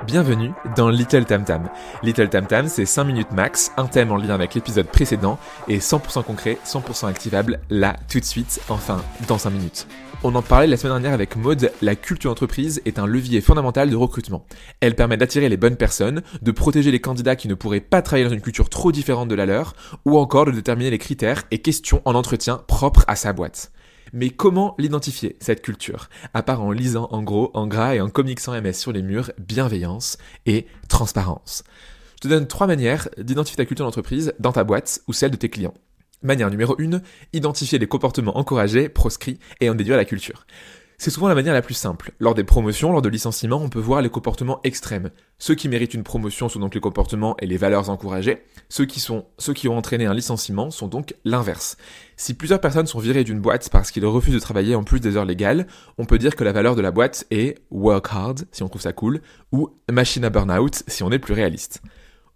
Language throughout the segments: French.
bienvenue dans Little Tam Tam. Little Tam Tam, c'est 5 minutes max, un thème en lien avec l'épisode précédent et 100% concret, 100% activable, là, tout de suite, enfin, dans 5 minutes. On en parlait la semaine dernière avec Maud, la culture d'entreprise est un levier fondamental de recrutement. Elle permet d'attirer les bonnes personnes, de protéger les candidats qui ne pourraient pas travailler dans une culture trop différente de la leur, ou encore de déterminer les critères et questions en entretien propres à sa boîte. Mais comment l'identifier, cette culture, à part en lisant en gros, en gras et en comics sans MS sur les murs, bienveillance et transparence. Je te donne 3 manières d'identifier ta culture d'entreprise dans ta boîte ou celle de tes clients. Manière numéro 1, identifier les comportements encouragés, proscrits et en déduire la culture. C'est souvent la manière la plus simple. Lors des promotions, lors de licenciements, on peut voir les comportements extrêmes. Ceux qui méritent une promotion sont donc les comportements et les valeurs encouragées. Ceux qui ont entraîné un licenciement sont donc l'inverse. Si plusieurs personnes sont virées d'une boîte parce qu'ils refusent de travailler en plus des heures légales, on peut dire que la valeur de la boîte est work hard, si on trouve ça cool, ou machine à burn-out, si on est plus réaliste.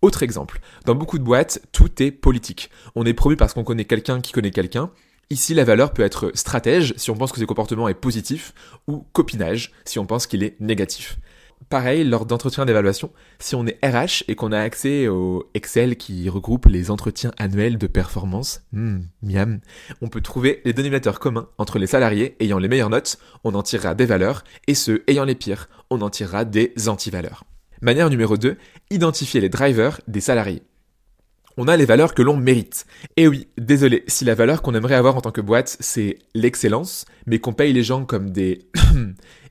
Autre exemple, dans beaucoup de boîtes, tout est politique. On est promu parce qu'on connaît quelqu'un qui connaît quelqu'un. Ici, la valeur peut être stratège, si on pense que ce comportement est positif, ou copinage, si on pense qu'il est négatif. Pareil, lors d'entretiens d'évaluation, si on est RH et qu'on a accès au Excel qui regroupe les entretiens annuels de performance, miam, on peut trouver les dénominateurs communs entre les salariés ayant les meilleures notes, on en tirera des valeurs, et ceux ayant les pires, on en tirera des antivaleurs. Manière numéro 2, identifier les drivers des salariés. On a les valeurs que l'on mérite. Et oui, désolé, si la valeur qu'on aimerait avoir en tant que boîte, c'est l'excellence, mais qu'on paye les gens comme des...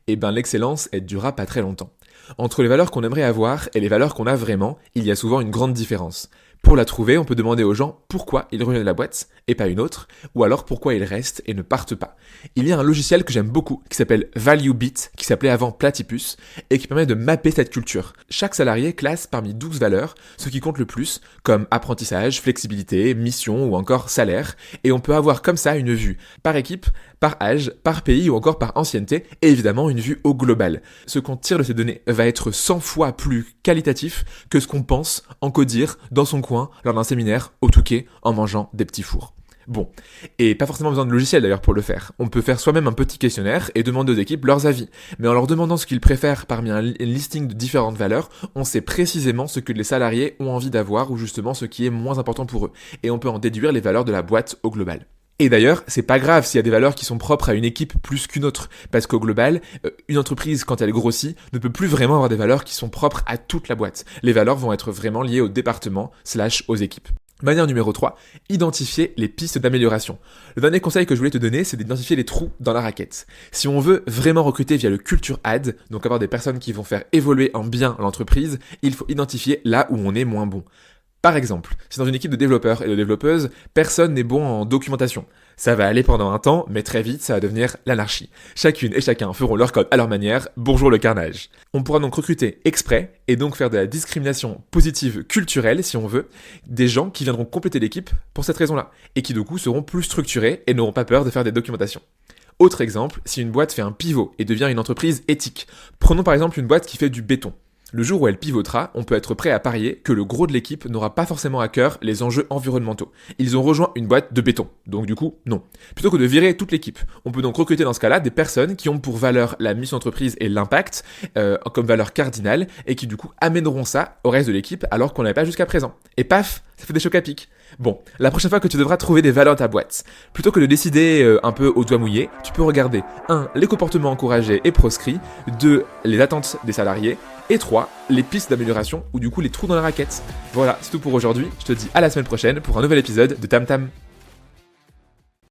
eh ben l'excellence, elle durera pas très longtemps. Entre les valeurs qu'on aimerait avoir et les valeurs qu'on a vraiment, il y a souvent une grande différence. Pour la trouver, on peut demander aux gens pourquoi ils reviennent à la boîte et pas une autre, ou alors pourquoi ils restent et ne partent pas. Il y a un logiciel que j'aime beaucoup qui s'appelle ValueBeat, qui s'appelait avant Platypus, et qui permet de mapper cette culture. Chaque salarié classe parmi 12 valeurs ce qui compte le plus, comme apprentissage, flexibilité, mission ou encore salaire, et on peut avoir comme ça une vue par équipe, par âge, par pays ou encore par ancienneté, et évidemment une vue au global. Ce qu'on tire de ces données va être 100 fois plus qualitatif que ce qu'on pense en codir dans son coin lors d'un séminaire au Touquet en mangeant des petits fours. Bon, et pas forcément besoin de logiciel d'ailleurs pour le faire. On peut faire soi-même un petit questionnaire et demander aux équipes leurs avis. Mais en leur demandant ce qu'ils préfèrent parmi un listing de différentes valeurs, on sait précisément ce que les salariés ont envie d'avoir ou justement ce qui est moins important pour eux. Et on peut en déduire les valeurs de la boîte au global. Et d'ailleurs, c'est pas grave s'il y a des valeurs qui sont propres à une équipe plus qu'une autre, parce qu'au global, une entreprise, quand elle grossit, ne peut plus vraiment avoir des valeurs qui sont propres à toute la boîte. Les valeurs vont être vraiment liées au département / aux équipes. Manière numéro 3, identifier les pistes d'amélioration. Le dernier conseil que je voulais te donner, c'est d'identifier les trous dans la raquette. Si on veut vraiment recruter via le culture ad, donc avoir des personnes qui vont faire évoluer en bien l'entreprise, il faut identifier là où on est moins bon. Par exemple, si dans une équipe de développeurs et de développeuses, personne n'est bon en documentation. Ça va aller pendant un temps, mais très vite, ça va devenir l'anarchie. Chacune et chacun feront leur code à leur manière, bonjour le carnage. On pourra donc recruter exprès, et donc faire de la discrimination positive culturelle, si on veut, des gens qui viendront compléter l'équipe pour cette raison-là, et qui du coup seront plus structurés et n'auront pas peur de faire des documentations. Autre exemple, si une boîte fait un pivot et devient une entreprise éthique. Prenons par exemple une boîte qui fait du béton. Le jour où elle pivotera, on peut être prêt à parier que le gros de l'équipe n'aura pas forcément à cœur les enjeux environnementaux. Ils ont rejoint une boîte de béton, donc du coup, non. Plutôt que de virer toute l'équipe, on peut donc recruter dans ce cas-là des personnes qui ont pour valeur la mission d'entreprise et l'impact, comme valeur cardinale, et qui du coup amèneront ça au reste de l'équipe alors qu'on n'avait pas jusqu'à présent. Et paf, ça fait des chocs à pic. Bon, la prochaine fois que tu devras trouver des valeurs dans ta boîte, plutôt que de décider un peu au doigt mouillé, tu peux regarder 1. Les comportements encouragés et proscrits, 2. Les attentes des salariés, et 3. Les pistes d'amélioration ou du coup les trous dans la raquette. Voilà, c'est tout pour aujourd'hui, je te dis à la semaine prochaine pour un nouvel épisode de Tam Tam.